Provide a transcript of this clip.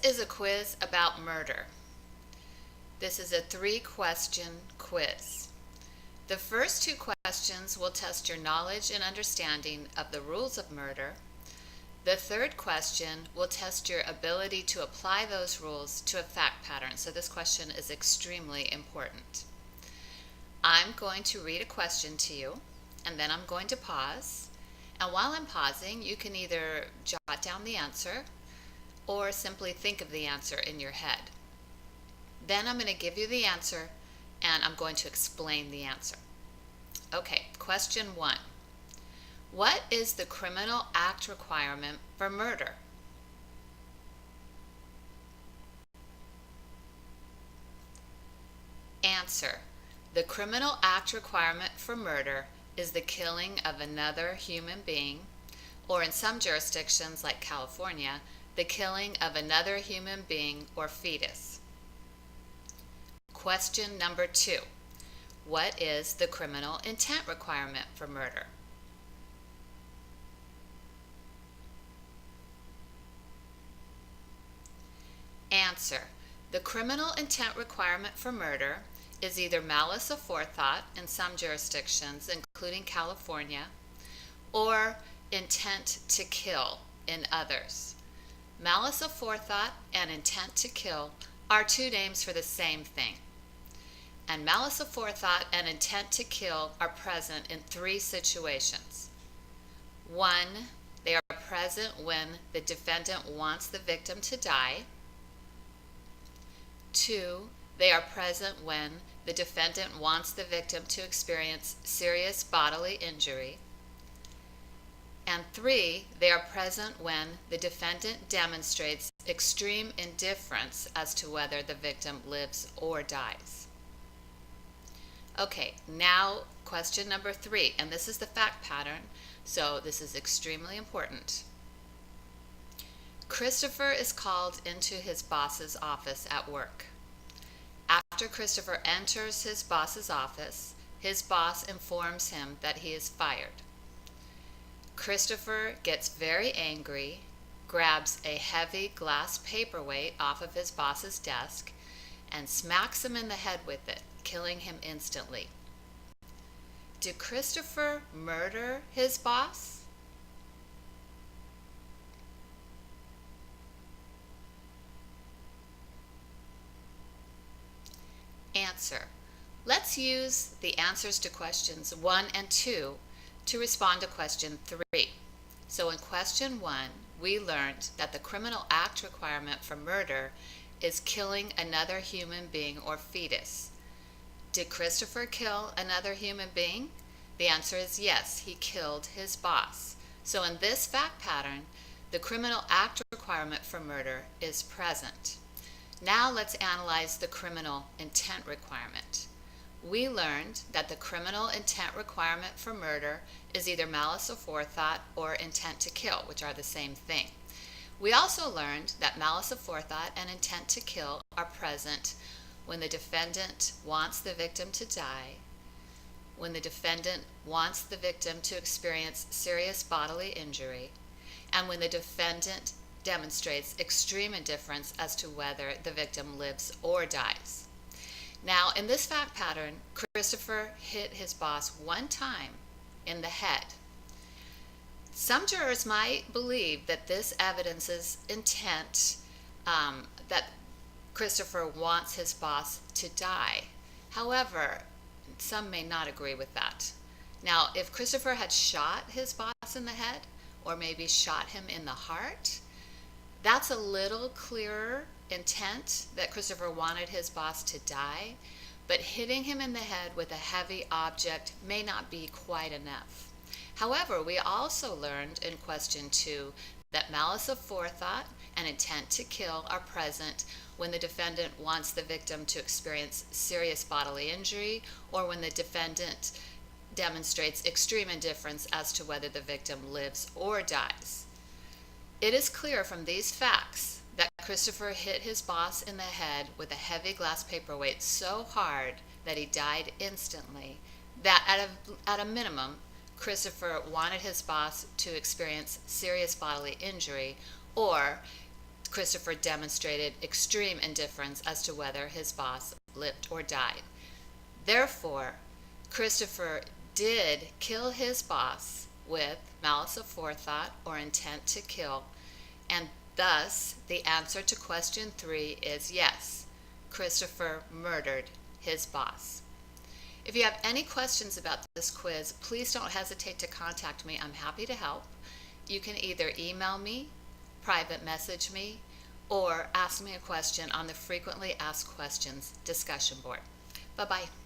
is a quiz about murder. This is a 3-question quiz. The first 2 questions will test your knowledge and understanding of the rules of murder. The third question will test your ability to apply those rules to a fact pattern. So this question is extremely important. I'm going to read a question to you, and then I'm going to pause. And while I'm pausing, you can either jot down the answer or simply think of the answer in your head. Then I'm going to give you the answer, and I'm going to explain the answer. Okay, question 1. What is the criminal act requirement for murder? Answer. The criminal act requirement for murder is the killing of another human being, or in some jurisdictions like California, the killing of another human being or fetus. Question number 2. What is the criminal intent requirement for murder? Answer. The criminal intent requirement for murder is either malice aforethought in some jurisdictions, including California, or intent to kill in others. Malice aforethought and intent to kill are 2 names for the same thing. And malice aforethought and intent to kill are present in 3 situations. 1, they are present when the defendant wants the victim to die. 2, they are present when the defendant wants the victim to experience serious bodily injury. And 3, they are present when the defendant demonstrates extreme indifference as to whether the victim lives or dies. Okay, now question number 3, and this is the fact pattern, so this is extremely important. Christopher is called into his boss's office at work. After Christopher enters his boss's office, his boss informs him that he is fired. Christopher gets very angry, grabs a heavy glass paperweight off of his boss's desk, and smacks him in the head with it, killing him instantly. Did Christopher murder his boss? Answer. Let's use the answers to questions 1 and 2 to respond to question 3. So in question 1, we learned that the criminal act requirement for murder is killing another human being or fetus. Did Christopher kill another human being? The answer is yes, he killed his boss. So in this fact pattern, the criminal act requirement for murder is present. Now let's analyze the criminal intent requirement. We learned that the criminal intent requirement for murder is either malice aforethought or intent to kill, which are the same thing. We also learned that malice aforethought and intent to kill are present when the defendant wants the victim to die, when the defendant wants the victim to experience serious bodily injury, and when the defendant demonstrates extreme indifference as to whether the victim lives or dies. Now, in this fact pattern, Christopher hit his boss 1 time in the head. Some jurors might believe that this evidences intent, that Christopher wants his boss to die. However, some may not agree with that. Now, if Christopher had shot his boss in the head, or maybe shot him in the heart, that's a little clearer intent that Christopher wanted his boss to die, but hitting him in the head with a heavy object may not be quite enough. However, we also learned in question 2 that malice aforethought and intent to kill are present when the defendant wants the victim to experience serious bodily injury, or when the defendant demonstrates extreme indifference as to whether the victim lives or dies. It is clear from these facts that Christopher hit his boss in the head with a heavy glass paperweight so hard that he died instantly, that at a minimum, Christopher wanted his boss to experience serious bodily injury, or Christopher demonstrated extreme indifference as to whether his boss lived or died. Therefore, Christopher did kill his boss with malice aforethought or intent to kill, and thus the answer to question 3 is yes. Christopher murdered his boss. If you have any questions about this quiz, please don't hesitate to contact me. I'm happy to help. You can either email me, private message me, or ask me a question on the Frequently Asked Questions discussion board. Bye-bye.